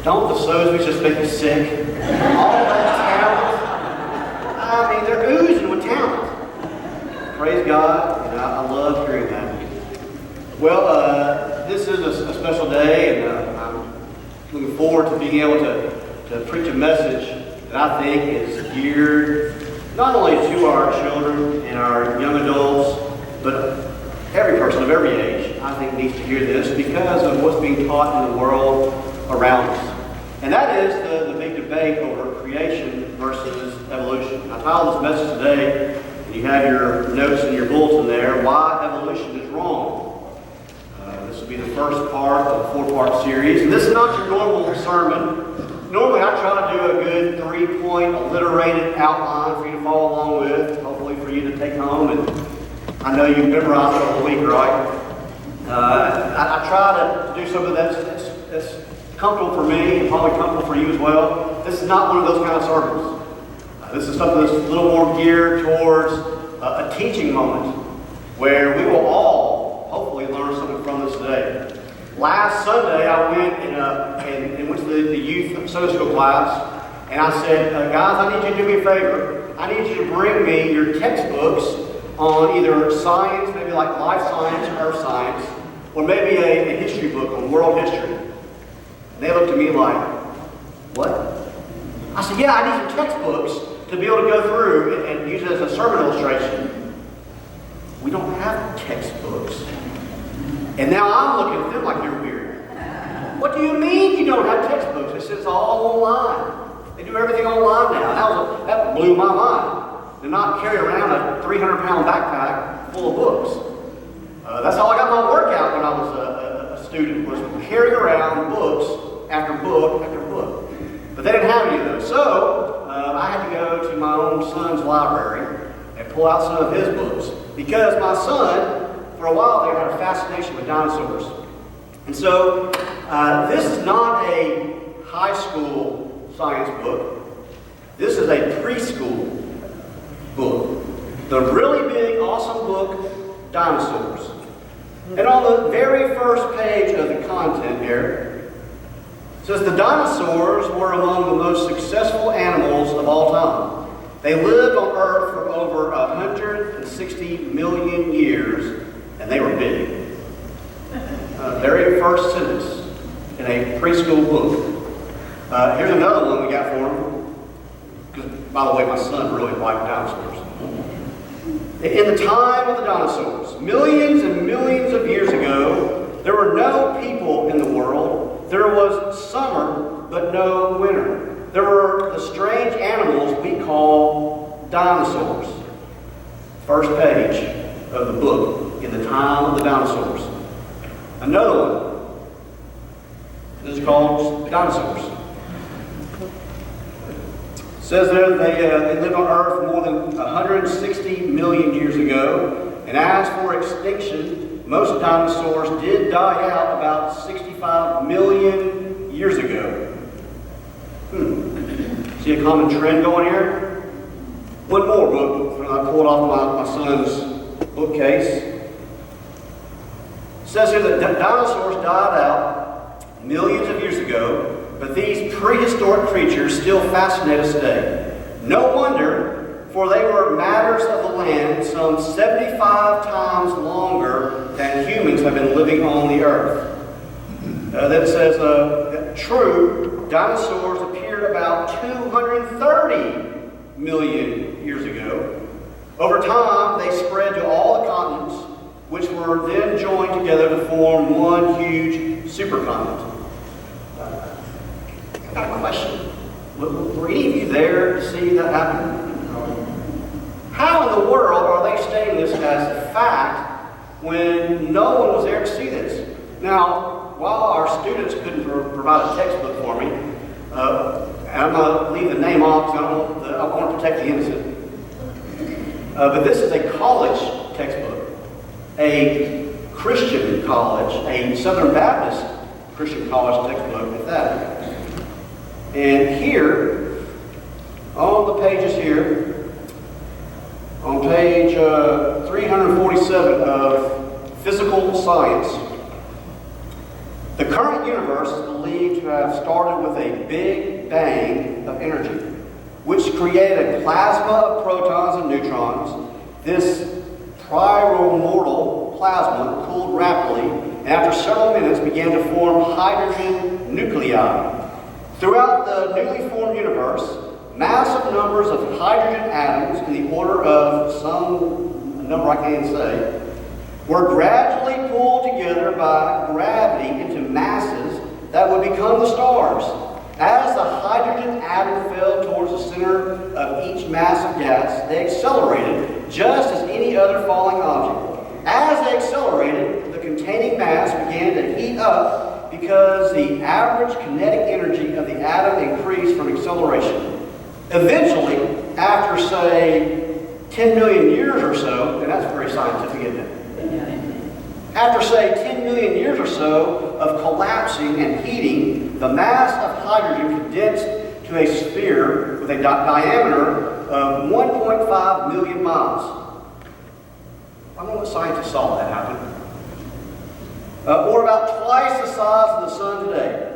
Don't the Sosbys just make you sick? All that talent. I mean, they're oozing with talent. Praise God, and I love hearing that. Well, this is a special day, and I'm looking forward to being able to preach a message that I think is geared not only to our children and our young adults, but every person of every age, I think, needs to hear this because of what's being taught in the world around us. And that is the big debate over creation versus evolution. I titled this message today, and you have your notes in your bulletin there, Why Evolution is Wrong. This will be the first part of a four-part series. And this is not your normal sermon. Normally I try to do a good 3-point alliterated outline for you to follow along with, hopefully for you to take home. And I know you've memorized it all week, right? I try to do something that's comfortable for me and probably comfortable for you as well. This is not one of those kind of sermons. This is something that's a little more geared towards a teaching moment where we will all hopefully learn something from this today. Last Sunday I went and went to the youth Sunday school class, and I said, guys, I need you to do me a favor. I need you to bring me your textbooks on either science, maybe like life science or earth science, or maybe a history book on world history. And they looked at me like, what? I said, yeah, I need some textbooks to be able to go through and use it as a sermon illustration. We don't have textbooks. And now I'm looking at them like they're weird. What do you mean you don't have textbooks? They said it's all online. They do everything online now. That blew my mind. To not carry around a 300-pound backpack full of books. That's how I got my workout when I was a student, was carrying around books after book after book. But they didn't have any of those. So I had to go to my own son's library and pull out some of his books. Because my son, for a while there, had a fascination with dinosaurs. And so this is not a high school science book. This is a preschool book. The really big, awesome book, Dinosaurs. And on the very first page of the content here, it says the dinosaurs were among the most successful animals of all time. They lived on Earth for over 160 million years, and they were big. Very first sentence in a preschool book. Here's another one we got for them. Because, by the way, my son really liked dinosaurs. In the time of the dinosaurs, millions and millions of years ago, there were no people in the world. There was summer, but no winter. There were the strange animals we call dinosaurs. First page of the book, In the Time of the Dinosaurs. Another one. This is called Dinosaurs. It says there they lived on Earth more than 160 million years ago. And as for extinction, most dinosaurs did die out about 65 million years ago. See a common trend going here? One more book I pulled off my son's bookcase. It says here that dinosaurs died out millions of years ago, but these prehistoric creatures still fascinate us today. No wonder, for they were matters of the land some 75 times longer than humans have been living on the earth. Then it says, true, dinosaurs appeared about 230 million years ago. Over time, they spread to all the continents, which were then joined together to form one huge supercontinent. I got a question. Were any of you there to see that happen? How in the world are they stating this as a fact when no one was there to see this? Now, while our students couldn't provide a textbook for me, and I'm going to leave the name off because I want to protect the innocent. But this is a college textbook, a Christian college, a Southern Baptist Christian college textbook at that. And here, on the pages here, on page 347 of Physical Science, The current universe is believed to have started with a big bang of energy, which created a plasma of protons and neutrons. This primordial plasma cooled rapidly, and after several minutes began to form hydrogen nuclei. Throughout the newly formed universe, massive numbers of hydrogen atoms, in the order of some number I can't say, were gradually pulled together by gravity into masses that would become the stars. As the hydrogen atom fell towards the center of each mass of gas, they accelerated just as any other falling object. As they accelerated, the containing mass began to heat up because the average kinetic energy of the atom increased from acceleration. Eventually, after say 10 million years or so, and that's very scientific, isn't it? After, say, 10 million years or so of collapsing and heating, the mass of hydrogen condensed to a sphere with a diameter of 1.5 million miles. I don't know what scientists saw that happen. Or about twice the size of the sun today.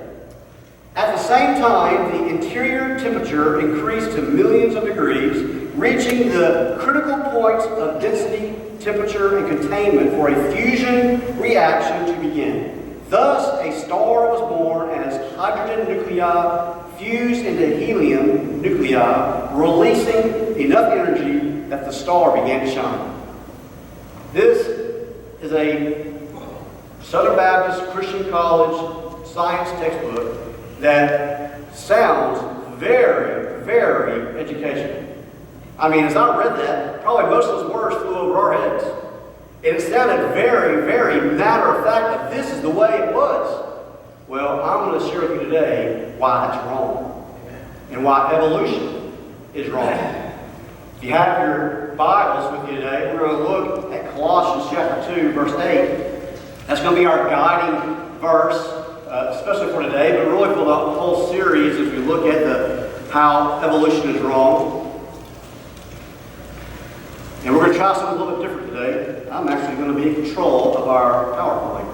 At the same time, the interior temperature increased to millions of degrees, reaching the critical points of density, temperature, and containment for a fusion reaction to begin. Thus, a star was born as hydrogen nuclei fused into helium nuclei, releasing enough energy that the star began to shine. This is a Southern Baptist Christian College science textbook that sounds very, very educational. I mean, as I read that, probably most of those words flew over our heads. And it sounded very, very matter of fact that this is the way it was. Well, I'm going to share with you today why that's wrong and why evolution is wrong. If you have your Bibles with you today, we're going to look at Colossians chapter 2, verse 8. That's going to be our guiding verse, especially for today, but really for the whole series as we look at how evolution is wrong. And we're going to try something a little bit different today. I'm actually going to be in control of our PowerPoint.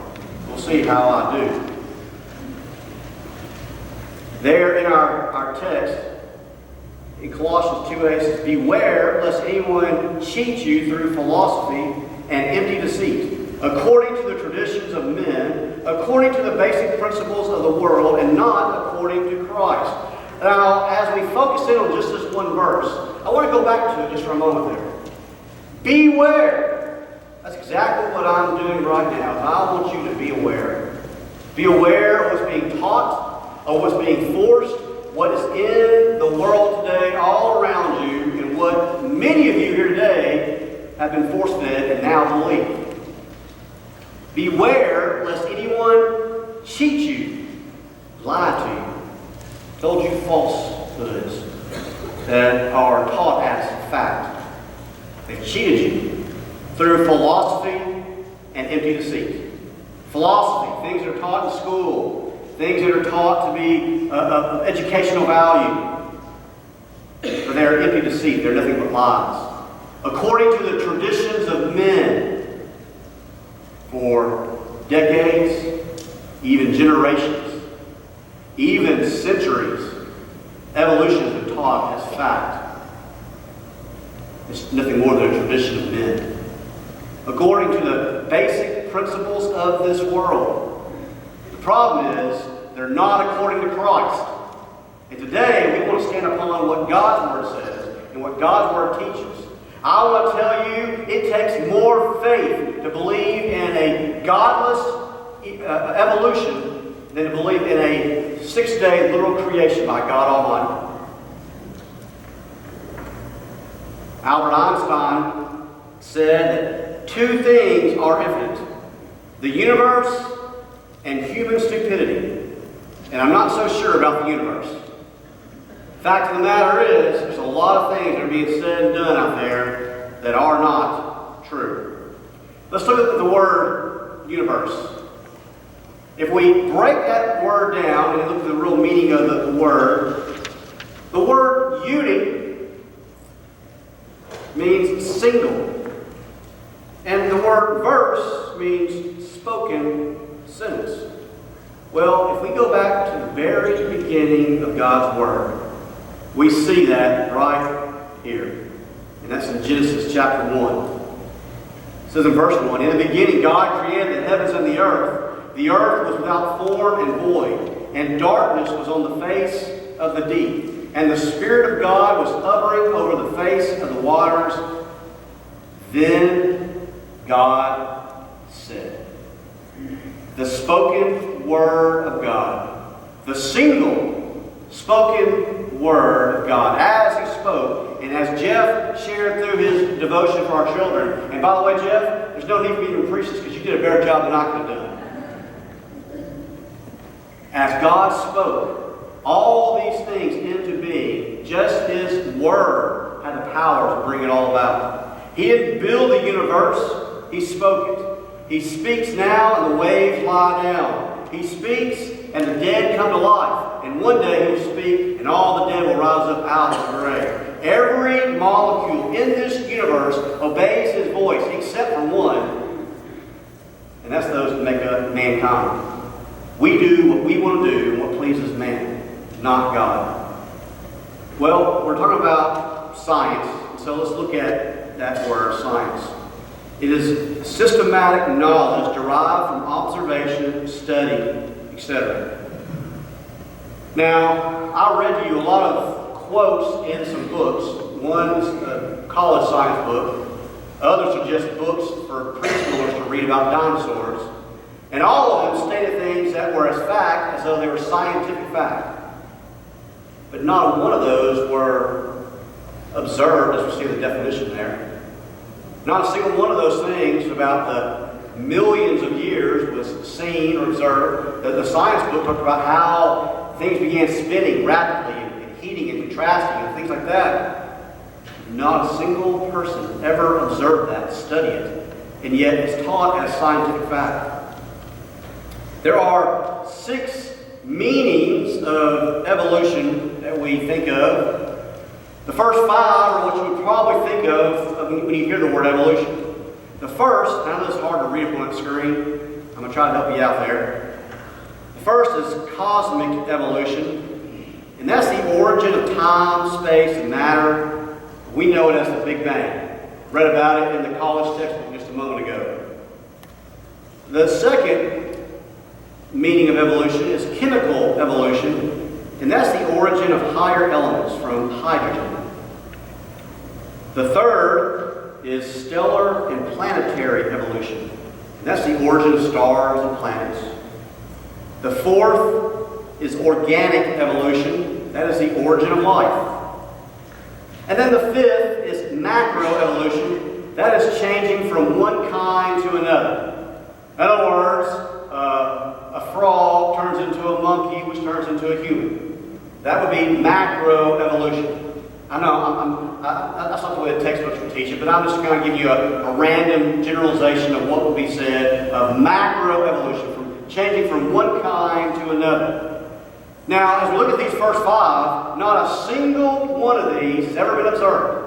We'll see how I do. There in our text, in Colossians 2:8, it says, "Beware lest anyone cheat you through philosophy and empty deceit, according to the traditions of men, according to the basic principles of the world, and not according to Christ." Now, as we focus in on just this one verse, I want to go back to it just for a moment there. Beware. That's exactly what I'm doing right now. I want you to be aware. Be aware of what's being taught, of what's being forced, what is in the world today all around you, and what many of you here today have been force-fed and now believe. Beware lest anyone cheat you, lie to you, told you falsehoods that are taught as fact. They've cheated you through philosophy and empty deceit. Philosophy, things that are taught in school, things that are taught to be of educational value. But they're empty deceit. They're nothing but lies. According to the traditions of men, for decades, even generations, even centuries, evolution has been taught as fact. It's nothing more than a tradition of men. According to the basic principles of this world. The problem is, they're not according to Christ. And today, we want to stand upon what God's Word says and what God's Word teaches. I want to tell you, it takes more faith to believe in a godless evolution than to believe in a 6-day literal creation by God Almighty. Albert Einstein said that two things are infinite: the universe and human stupidity. And I'm not so sure about the universe. The fact of the matter is, there's a lot of things that are being said and done out there that are not true. Let's look at the word universe. If we break that word down and look at the real meaning of the word uni means single. And the word verse means spoken sentence. Well, if we go back to the very beginning of God's Word, we see that right here. And that's in Genesis chapter 1. It says in verse 1, "In the beginning God created the heavens and the earth. The earth was without form and void, and darkness was on the face of the deep. And the Spirit of God was hovering over the face of the waters. Then God said." The spoken word of God. The single spoken word of God. As He spoke, and as Jeff shared through his devotion for our children. And by the way, Jeff, there's no need for you to preach this because you did a better job than I could have done. As God spoke all these things into being, just His Word had the power to bring it all about. He didn't build the universe, He spoke it. He speaks now and the waves lie down. He speaks and the dead come to life. And one day He will speak and all the dead will rise up out of the grave. Every molecule in this universe obeys His voice except for one. And that's those that make up mankind. We do what we want to do and what pleases man, not God. Well, we're talking about science, so let's look at that word, science. It is systematic knowledge derived from observation, study, etc. Now, I read to you a lot of quotes in some books. One's a college science book. Others are just books for preschoolers to read about dinosaurs. And all of them stated things that were as fact as though they were scientific fact. But not one of those were observed, as we see the definition there. Not a single one of those things about the millions of years was seen or observed. The science book talked about how things began spinning rapidly and heating and contrasting and things like that. Not a single person ever observed that, studied it, and yet it's taught as scientific fact. There are 6 meanings of evolution that we think of. The first 5 are what you would probably think of when you hear the word evolution. The first, and I know it's hard to read up on the screen. I'm going to try to help you out there. The first is cosmic evolution. And that's the origin of time, space, and matter. We know it as the Big Bang. Read about it in the college textbook just a moment ago. The second meaning of evolution is chemical evolution, and that's the origin of higher elements from hydrogen. The third is stellar and planetary evolution, and that's the origin of stars and planets. The fourth is organic evolution, that is the origin of life. And then the fifth is macroevolution, that is changing from one kind to another. In other words, a frog turns into a monkey, which turns into a human. That would be macroevolution. I know that's not the way the textbooks would teach it, but I'm just going to give you a random generalization of what would be said of macroevolution, from changing from one kind to another. Now, as we look at these first 5, not a single one of these has ever been observed.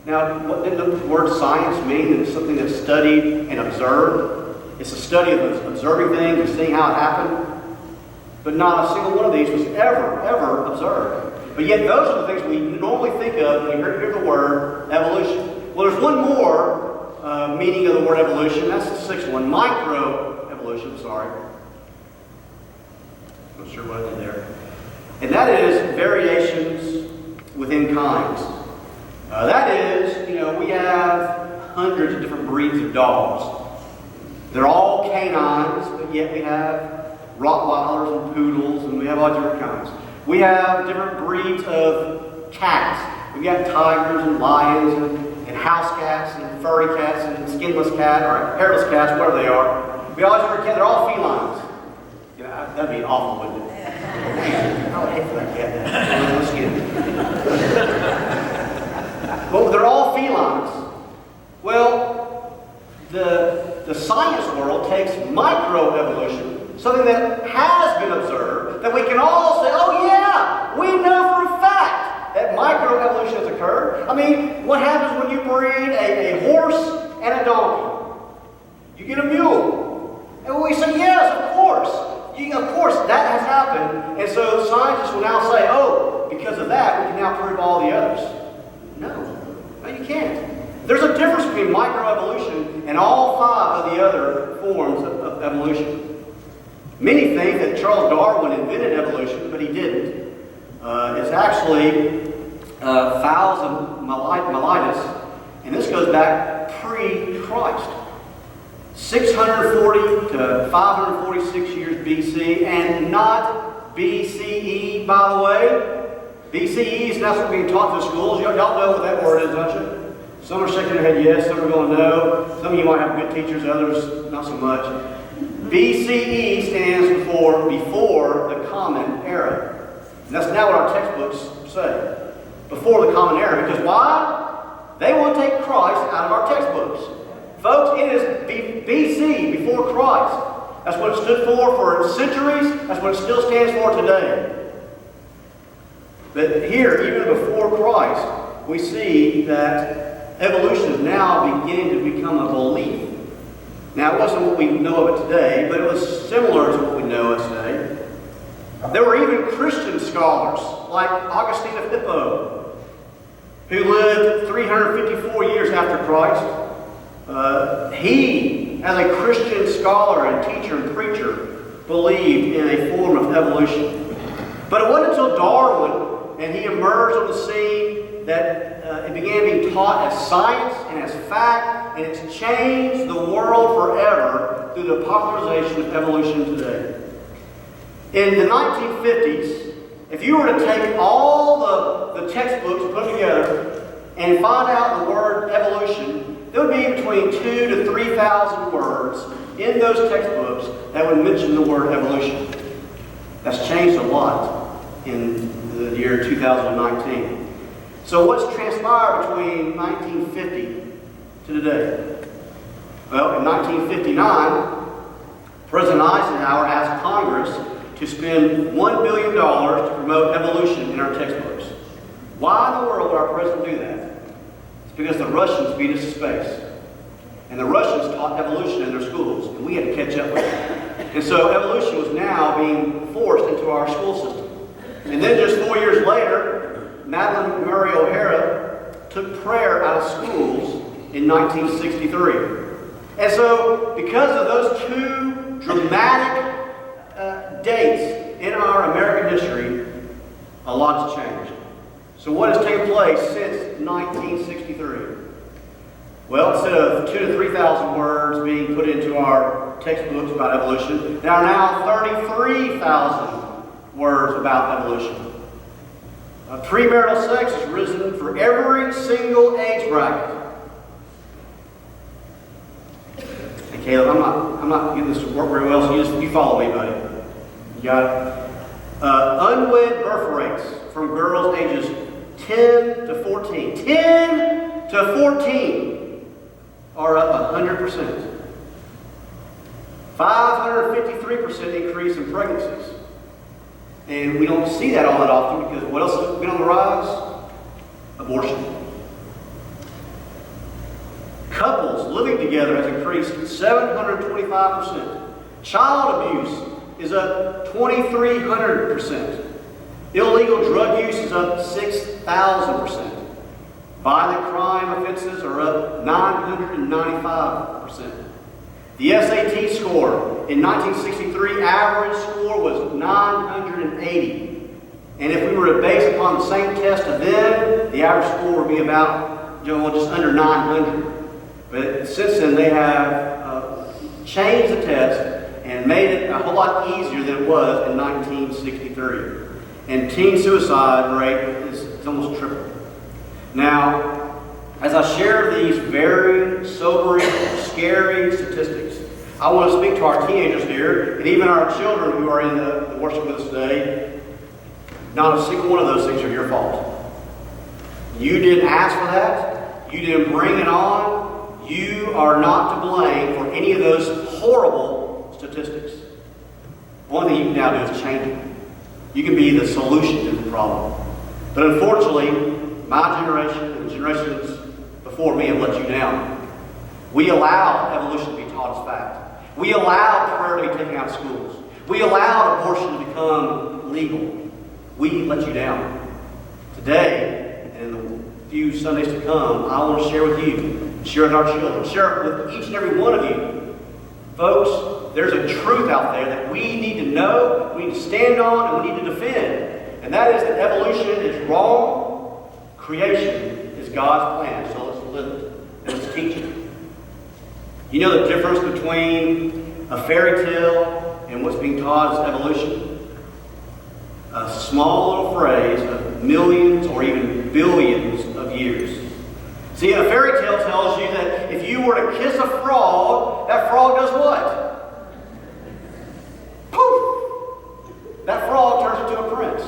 Now, what did the word science mean? It's something that's studied and observed. It's a study of observing things and seeing how it happened. But not a single one of these was ever observed. But yet those are the things we normally think of when we hear the word evolution. Well, there's one more meaning of the word evolution. That's the 6th one. Microevolution, sorry. Not sure what I did there. And that is variations within kinds. That is, we have hundreds of different breeds of dogs. They're all canines, but yet we have Rottweilers and Poodles, and we have all different kinds. We have different breeds of cats. We've got tigers and lions and house cats and furry cats and skinless cat or hairless cats, whatever they are. We all have different cats. They're all felines. That'd be awful, wouldn't it? I would hate for that cat. Well, they're all felines. Well, the science world takes microevolution, something that has been observed, that we can all say, oh yeah, we know for a fact that microevolution has occurred. I mean, what happens when you breed a horse and a donkey? You get a mule. And we say, yes, of course. happen. And so scientists will now say, oh, because of that, we can now prove all the others. No, you can't. There's a difference between microevolution and all 5 of the other forms of evolution. Many think that Charles Darwin invented evolution, but he didn't. It's actually fowls of Miletus, and this goes back pre-Christ. 640 to 546 years BC, and not BCE, by the way. BCE is not something being taught in schools. Y'all know what that word is, don't you? Some are shaking their head yes, some are going no. Some of you might have good teachers, others not so much. BCE stands for before the Common Era. And that's not what our textbooks say. Before the Common Era. Because why? They want to take Christ out of our textbooks. Folks, it is BC, before Christ. That's what it stood for centuries. That's what it still stands for today. But here, even before Christ, we see that evolution is now beginning to become a belief. Now, it wasn't what we know of it today, but it was similar to what we know of today. There were even Christian scholars, like Augustine of Hippo, who lived 354 years after Christ. He, as a Christian scholar and teacher and preacher, believed in a form of evolution. But it wasn't until Darwin and he emerged on the scene that it began being taught as science and as fact, and it's changed the world forever through the popularization of evolution today. In the 1950s, if you were to take all the textbooks put together and find out the word evolution, there would be between 2,000 to 3,000 words in those textbooks that would mention the word evolution. That's changed a lot in the year 2019. So what's transpired between 1950 to today? Well, in 1959, President Eisenhower asked Congress to spend $1 billion to promote evolution in our textbooks. Why in the world would our president do that? It's because the Russians beat us to space. And the Russians taught evolution in their schools, and we had to catch up with it. And so evolution was now being forced into our school system. And then just 4 years later, Madeleine Murray O'Hara took prayer out of schools in 1963. And so, because of those two dramatic dates in our American history, a lot has changed. So what has taken place since 1963? Well, instead of 2,000 to 3,000 words being put into our textbooks about evolution, there are now 33,000 words about evolution. Premarital sex has risen for every single age bracket. Hey Caleb, I'm not getting this to work very well, so you follow me, buddy. You got it? Unwed birth rates from girls ages 10 to 14. 10 to 14 are up 100%. 553% increase in pregnancies. And we don't see that all that often because what else has been on the rise? Abortion. Couples living together has increased 725%. Child abuse is up 2,300%. Illegal drug use is up 6,000%. Violent crime offenses are up 995%. The SAT score in 1963, average score was 980. And if we were to base upon the same test of then, the average score would be about just under 900. But since then, they have changed the test and made it a whole lot easier than it was in 1963. And teen suicide rate is almost triple. Now, as I share these very sobering, scary statistics, I want to speak to our teenagers here, and even our children who are in the worship with us today. Not a single one of those things are your fault. You didn't ask for that. You didn't bring it on. You are not to blame for any of those horrible statistics. One thing you can now do is change it. You can be the solution to the problem. But unfortunately, my generation and the generations before me have let you down. We allow evolution to be taught as fact. We allow prayer to be taken out of schools. We allowed abortion to become legal. We let you down. Today, and in the few Sundays to come, I want to share with you, share with our children, share with each and every one of you. Folks, there's a truth out there that we need to know, we need to stand on, and we need to defend. And that is that evolution is wrong. Creation is God's plan. So let's live it and let's teach it. You know the difference between a fairy tale and what's being taught as evolution? A small little phrase of millions or even billions of years. See, a fairy tale tells you that if you were to kiss a frog, that frog does what? Poof! That frog turns into a prince.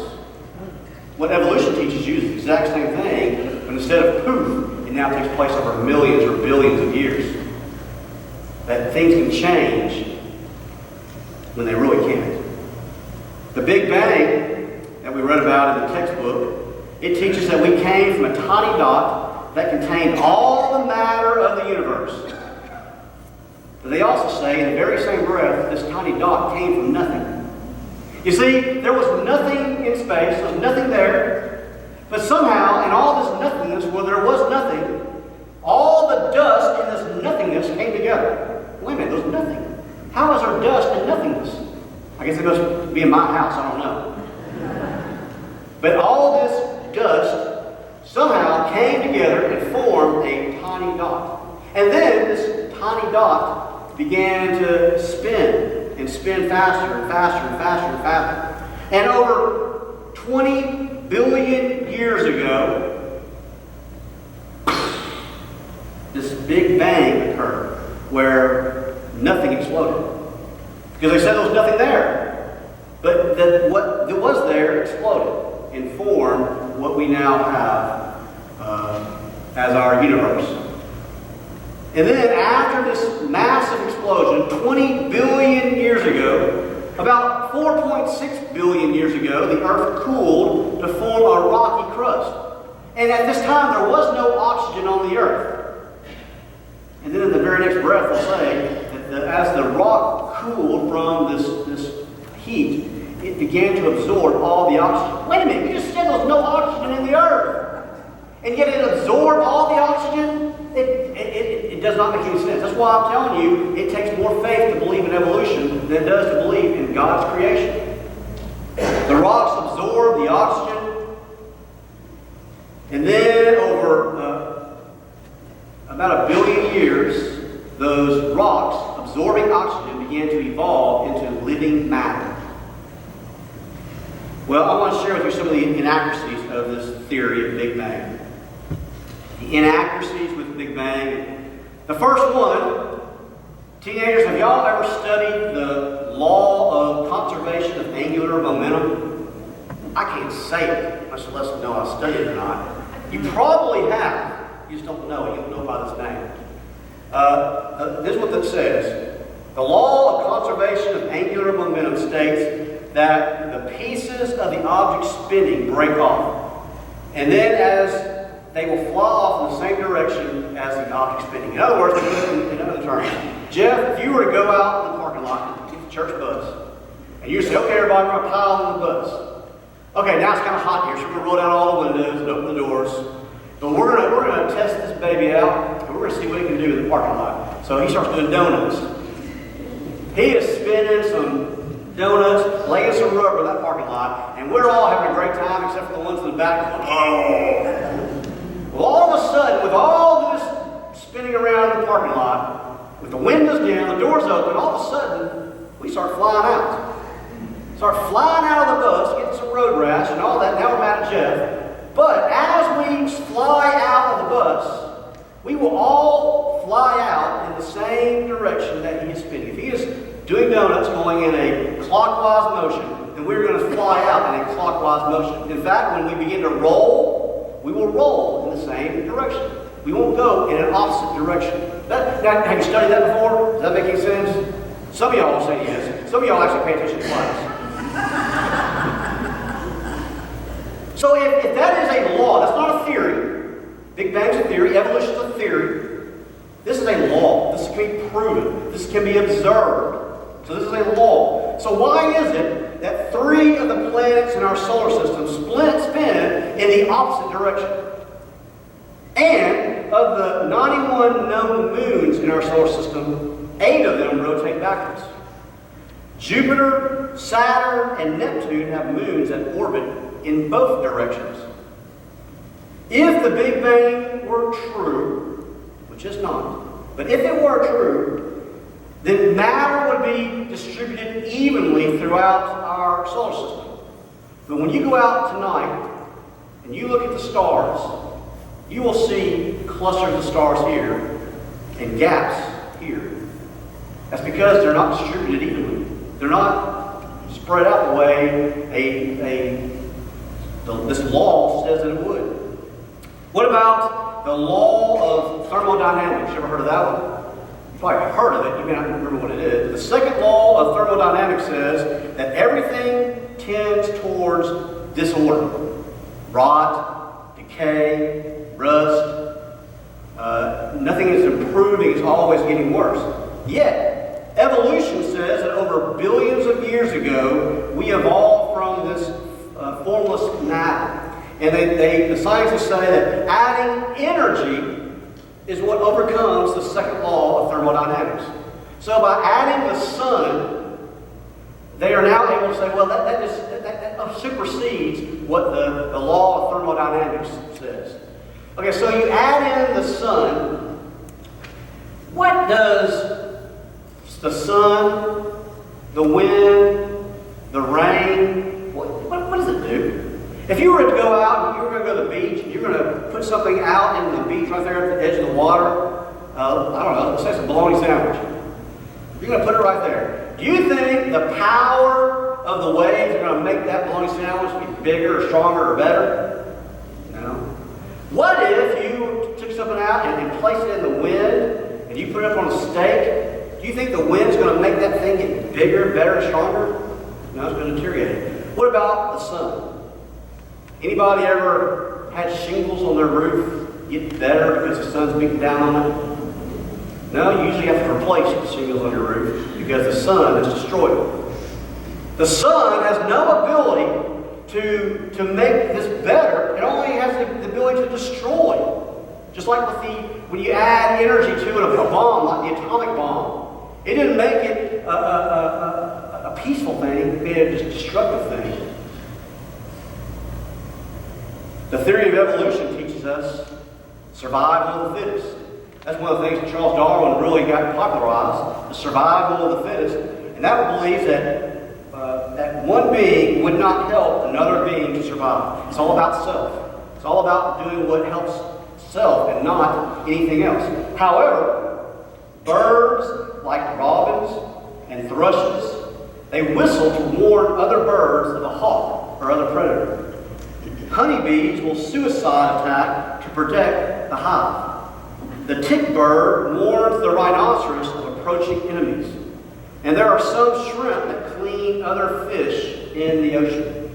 What evolution teaches you is the exact same thing, but instead of poof, it now takes place over millions or billions of years. That things can change when they really can't. The Big Bang that we read about in the textbook, it teaches that we came from a tiny dot that contained all the matter of the universe. But they also say in the very same breath, this tiny dot came from nothing. You see, there was nothing in space, there was nothing there, but somehow in all this nothingness where there was nothing, all the dust in this nothingness came together. Wait a minute, there's nothing. How is there dust and nothingness? I guess it must be in my house, I don't know. But all this dust somehow came together and formed a tiny dot. And then this tiny dot began to spin and spin faster and faster and faster and faster. And over 20 billion years ago, this Big Bang occurred where nothing exploded. Because they said there was nothing there. But what was there exploded and formed what we now have as our universe. And then after this massive explosion, 20 billion years ago, about 4.6 billion years ago, the Earth cooled to form a rocky crust. And at this time, there was no oxygen on the Earth. And then in the very next breath, they'll say that as the rock cooled from this heat, it began to absorb all the oxygen. Wait a minute, you just said there was no oxygen in the Earth. And yet it absorbed all the oxygen? It does not make any sense. That's why I'm telling you, it takes more faith to believe in evolution than it does to believe in God's creation. The rocks absorb the oxygen, and then over about 1 billion years, those rocks absorbing oxygen began to evolve into living matter. Well, I want to share with you some of the inaccuracies of this theory of Big Bang. The inaccuracies with Big Bang. The first one, teenagers, have y'all ever studied the law of conservation of angular momentum? I can't say it, much less know I studied it or not. You probably have. You just don't know it. You don't know by this name. This is what that says. The law of conservation of angular momentum states that the pieces of the object spinning break off. And then as they will fly off in the same direction as the object spinning. In other words, in other terms, Jeff, if you were to go out in the parking lot and get the church bus, and you say, okay, everybody, we're going to pile in the bus. Okay, now it's kind of hot here, so we're going to roll down all the windows and open the doors. But we're going to test this baby out, and we're going to see what he can do in the parking lot. So he starts doing donuts. He is spinning some donuts, laying some rubber in that parking lot, and we're all having a great time except for the ones in the back going, oh. Well, all of a sudden, with all this spinning around the parking lot, with the windows down, the doors open, all of a sudden, we start flying out. Start flying out of the bus, getting some road rash and all that. Now we're mad at Jeff. But as we fly out of the bus, we will all fly out in the same direction that he is spinning. If he is doing donuts going in a clockwise motion, then we're going to fly out in a clockwise motion. In fact, when we begin to roll, we will roll in the same direction. We won't go in an opposite direction. Now, have you studied that before? Does that make any sense? Some of y'all will say yes. Some of y'all actually pay attention to class. So if that is a law, that's not a theory. Big Bang's a theory. Evolution is a theory. This is a law. This can be proven. This can be observed. So this is a law. So why is it that 3 of the planets in our solar system spin in the opposite direction? And of the 91 known moons in our solar system, 8 of them rotate backwards. Jupiter, Saturn, and Neptune have moons that orbit in both directions. If the Big Bang were true, which is not, but if it were true, then matter would be distributed evenly throughout our solar system. But when you go out tonight and you look at the stars, you will see clusters of stars here and gaps here. That's because they're not distributed evenly. They're not spread out the way this law says that it would. What about the law of thermodynamics? You ever heard of that one? You've probably heard of it. You may not remember what it is. The second law of thermodynamics says that everything tends towards disorder. Rot, decay, rust. Nothing is improving. It's always getting worse. Yet, evolution says that over billions of years ago, we evolved from this formless matter. And the scientists say that adding energy is what overcomes the second law of thermodynamics. So by adding the sun, they are now able to say, well, that supersedes what the law of thermodynamics says. Okay, so you add in the sun. What does the sun, the wind, the rain, what does it do? If you were to go out and you were going to go to the beach and you're going to put something out into the beach right there at the edge of the water, I don't know, let's say it's a bologna sandwich. You're going to put it right there. Do you think the power of the waves are going to make that bologna sandwich be bigger or stronger or better? No. What if you took something out and placed it in the wind and you put it up on a stake? Do you think the wind's going to make that thing get bigger, better, and stronger? No, it's going to deteriorate it. What about the sun? Anybody ever had shingles on their roof get better because the sun's beating down on it? No, you usually have to replace the shingles on your roof because the sun has destroyed them. The sun has no ability to make this better. It only has the ability to destroy. Just like when you add energy to it, a bomb, like the atomic bomb, it didn't make it a peaceful thing, it made it a destructive thing. The theory of evolution teaches us survival of the fittest. That's one of the things that Charles Darwin really got popularized, the survival of the fittest. And that believes that one being would not help another being to survive. It's all about self. It's all about doing what helps self and not anything else. However, birds like robins and thrushes, they whistle to warn other birds of a hawk or other predator. Honeybees will suicide attack to protect the hive. The tick bird warns the rhinoceros of approaching enemies. And there are some shrimp that clean other fish in the ocean.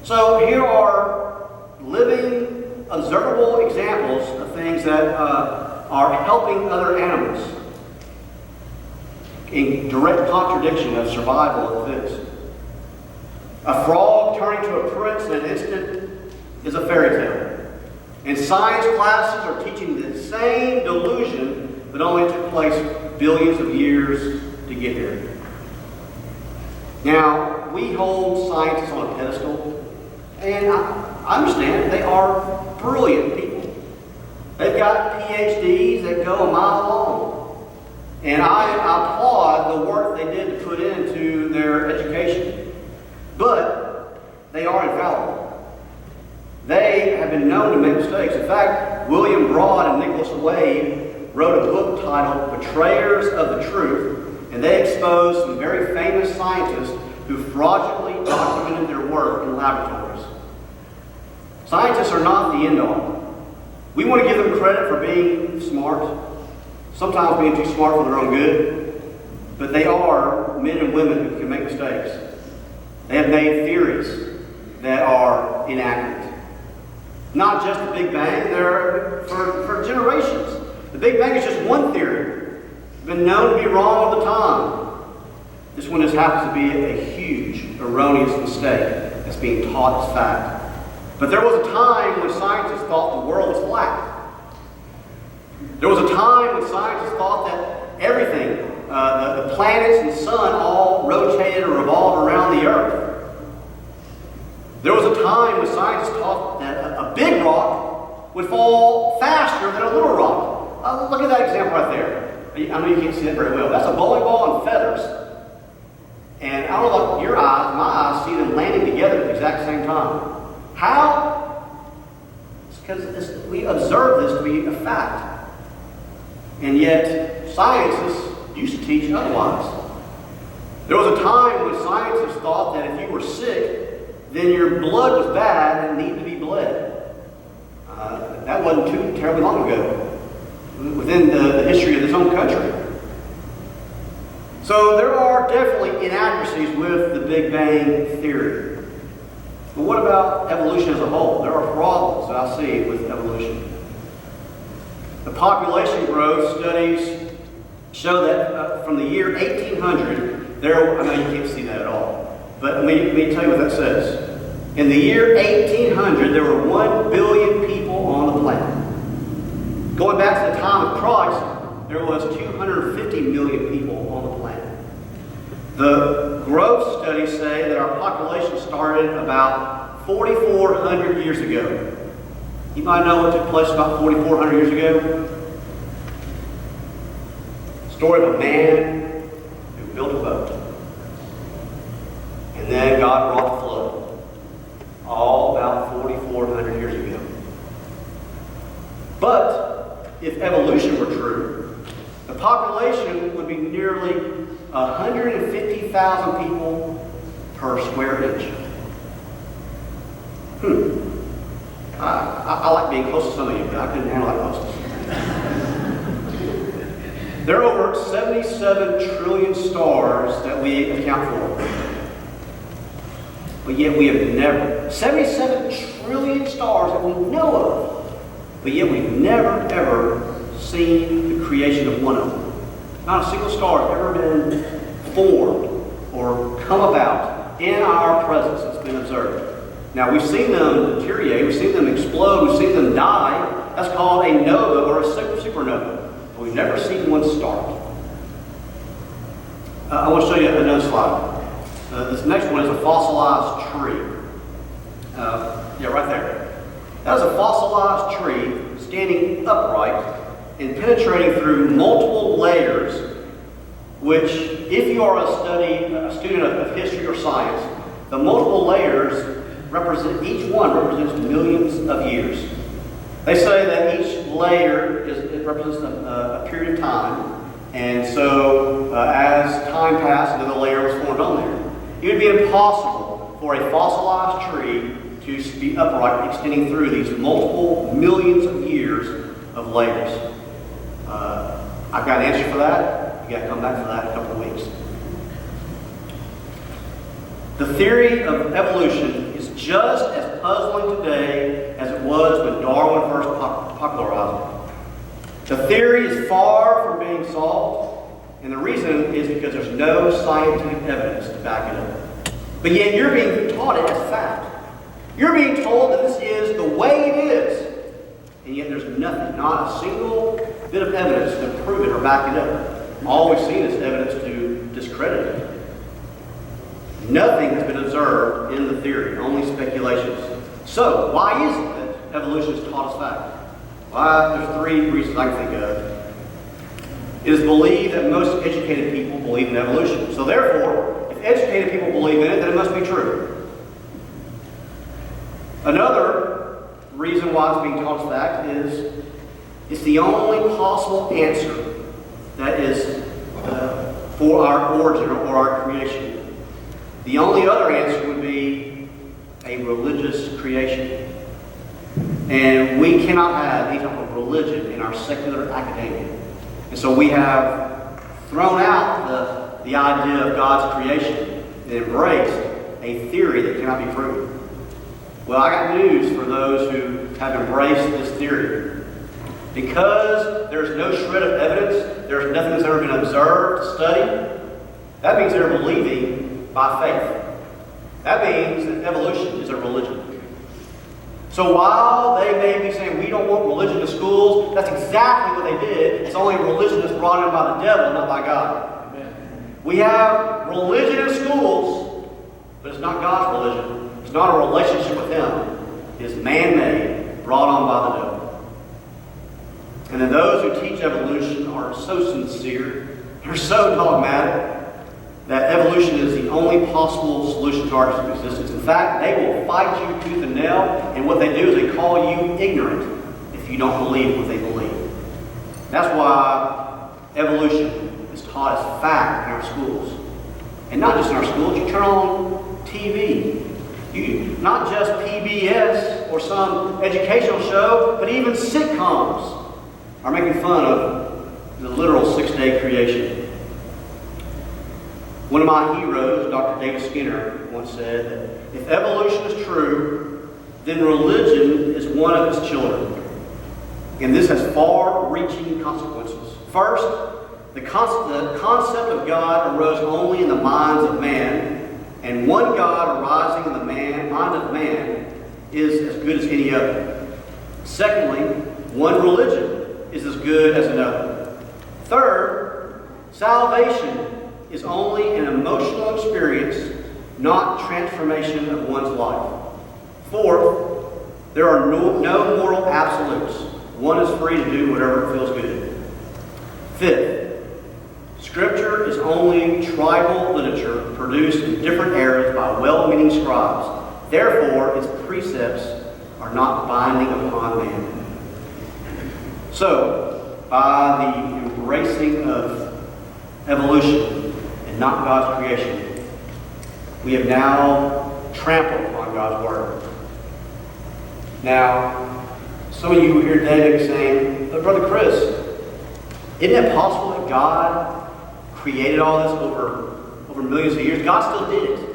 So here are living, observable examples of things that are helping other animals in direct contradiction of survival of the fittest. A frog turning to a prince in an instant is a fairy tale. And science classes are teaching the same delusion, but only took place billions of years to get here. Now, we hold scientists on a pedestal, and I understand they are brilliant people. They've got PhDs that go a mile long. And I applaud the work they did to put into their education. But they are infallible. They have been known to make mistakes. In fact, William Broad and Nicholas Wade wrote a book titled Betrayers of the Truth, and they exposed some very famous scientists who fraudulently documented their work in laboratories. Scientists are not the end-all. We want to give them credit for being smart, sometimes being too smart for their own good, but they are men and women who can make mistakes. They have made theories that are inaccurate. Not just the Big Bang, they're for generations. The Big Bang is just one theory. It's been known to be wrong all the time. This one just happens to be a huge, erroneous mistake that's being taught as fact. But there was a time when scientists thought the world was flat. There was a time when scientists thought that everything, the planets and the sun, all rotated or revolved around the earth. There was a time when scientists thought that a big rock would fall faster than a little rock. Look at that example right there. I know you can't see that very well. That's a bowling ball and feathers. And I don't know about your eyes, my eyes see them landing together at the exact same time. How? It's because we observe this to be a fact. And yet, scientists used to teach otherwise. There was a time when scientists thought that if you were sick, then your blood was bad and needed to be bled. That wasn't too terribly long ago, within the history of this own country. So there are definitely inaccuracies with the Big Bang Theory. But what about evolution as a whole? There are problems that I see with evolution. The population growth studies show that from the year 1800, I know you can't see that at all, but let me tell you what that says. In the year 1800, there were 1 billion people on the planet. Going back to the time of Christ, there was 250 million people on the planet. The growth studies say that our population started about 4,400 years ago. You might know what took place about 4,400 years ago. Story of a man who built a boat. And then God brought the flood. All about 4,400 years ago. But if evolution were true, the population would be nearly 150,000 people per square inch. I like being close to some of you, but I couldn't handle that closeness. There are over 77 trillion stars that we account for. But yet we have never, 77 trillion stars that we know of, but yet we've never, ever seen the creation of one of them. Not a single star has ever been formed or come about in our presence that's been observed. Now, we've seen them deteriorate, we've seen them explode, we've seen them die. That's called a nova or a supernova. But we've never seen one start. I want to show you another slide. This next one is a fossilized tree. Right there. That is a fossilized tree standing upright and penetrating through multiple layers, which, if you are a student of history or science, the multiple layers each one represents millions of years. They say that each layer represents a period of time, and so as time passed, another layer was formed on there. It would be impossible for a fossilized tree to be upright, extending through these multiple millions of years of layers. I've got an answer for that. You've got to come back for that in a couple of weeks. The theory of evolution is just as puzzling today as it was when Darwin first popularized it. The theory is far from being solved, and the reason is because there's no scientific evidence to back it up. But yet you're being taught it as fact. You're being told that this is the way it is, and yet there's nothing, not a single bit of evidence to prove it or back it up. All we've seen is evidence to discredit it. Nothing has been observed in the theory, only speculations. So, why is it that evolution is taught as fact? Well, there's three reasons I can think of. It is believed that most educated people believe in evolution. So therefore, if educated people believe in it, then it must be true. Another reason why it's being taught as fact is it's the only possible answer that is for our origin or our creation. The only other answer would be a religious creation. And we cannot have any type of religion in our secular academia. And so we have thrown out the idea of God's creation and embraced a theory that cannot be proven. Well, I got news for those who have embraced this theory. Because there's no shred of evidence, there's nothing that's ever been observed, studied, That means they're believing by faith. That means that evolution is a religion. So while they may be saying we don't want religion in schools, that's exactly what they did. It's only religion that's brought in by the devil, not by God. Amen. We have religion in schools, but it's not God's religion. It's not a relationship with Him. It is man-made, brought on by the devil. And then those who teach evolution are so sincere, they're so dogmatic, that evolution is the only possible solution to our existence. In fact, they will fight you tooth and nail, and what they do is they call you ignorant if you don't believe what they believe. That's why evolution is taught as fact in our schools. And not just in our schools, you turn on TV. Not just PBS or some educational show, but even sitcoms are making fun of the literal six-day creation. One of my heroes, Dr. David Skinner, once said that if evolution is true, then religion is one of its children. And this has far-reaching consequences. First, the concept of God arose only in the minds of man, and one God arising in the mind of man is as good as any other. Secondly, one religion is as good as another. Third, salvation is only an emotional experience, not transformation of one's life. Fourth, there are no moral absolutes. One is free to do whatever feels good. Fifth, Scripture is only tribal literature produced in different eras by well-meaning scribes. Therefore, its precepts are not binding upon man. So, by the embracing of evolution, and not God's creation, we have now trampled on God's Word. Now, some of you here today may be saying, but Brother Chris, isn't it possible that God created all this over millions of years? God still did it.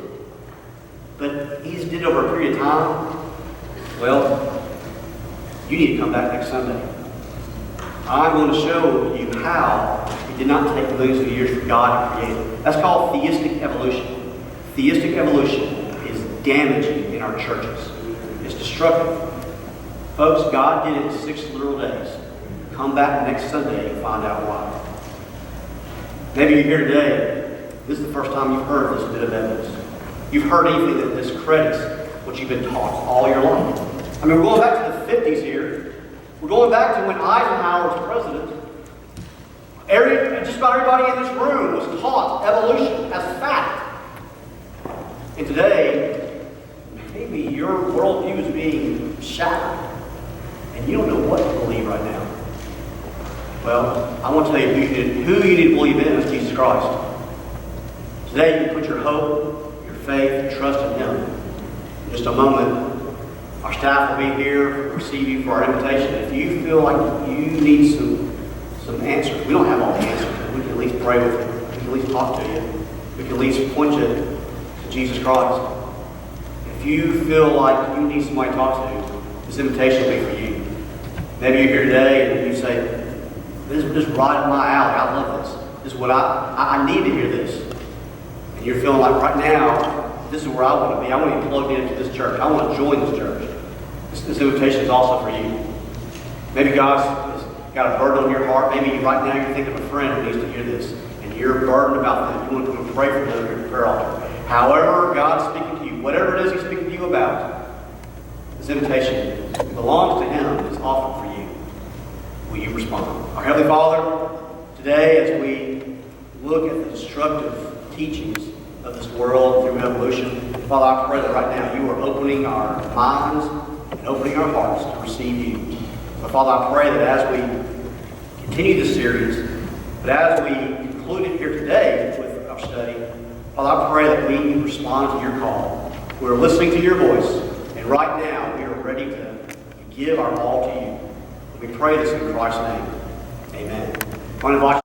But He just did it over a period of time. Well, you need to come back next Sunday. I'm going to show you how it did not take millions of years for God to create it. That's called theistic evolution. Theistic evolution is damaging in our churches. It's destructive. Folks, God did it in 6 literal days. Come back next Sunday and find out why. Maybe you're here today. This is the first time you've heard this bit of evidence. You've heard anything that discredits what you've been taught all your life. I mean, we're going back to the 50s here. We're going back to when Eisenhower was president. Just about everybody in this room was taught evolution as fact. And today, maybe your worldview is being shattered, and you don't know what to believe right now. Well, I want to tell you who you need to believe in is Jesus Christ. Today, you put your hope, your faith, your trust in Him. In just a moment, our staff will be here to receive you for our invitation. If you feel like you need some answers, we don't have all the answers, but we can at least pray with you. We can at least talk to you. We can at least point you to Jesus Christ. If you feel like you need somebody to talk to, this invitation will be for you. Maybe you're here today and you say, this is right up my alley. I love this. This is what I need to hear this. And you're feeling like right now, this is where I want to be. I want to be plugged into this church. I want to join this church. This invitation is also for you. Maybe God's got a burden on your heart. Maybe right now you're thinking of a friend who needs to hear this, and you're burdened about them. You want to come and pray for them at your prayer altar. However God's speaking to you, whatever it is He's speaking to you about, this invitation belongs to Him. It's offered for you. Will you respond? Our Heavenly Father, today as we look at the destructive teachings of this world through evolution, Father, I pray that right now you are opening our minds and opening our hearts to receive you. So Father, I pray that as we continue this series, but as we conclude it here today with our study, Father, I pray that we respond to your call. We're listening to your voice, and right now we are ready to give our all to you. We pray this in Christ's name. Amen. I want to invite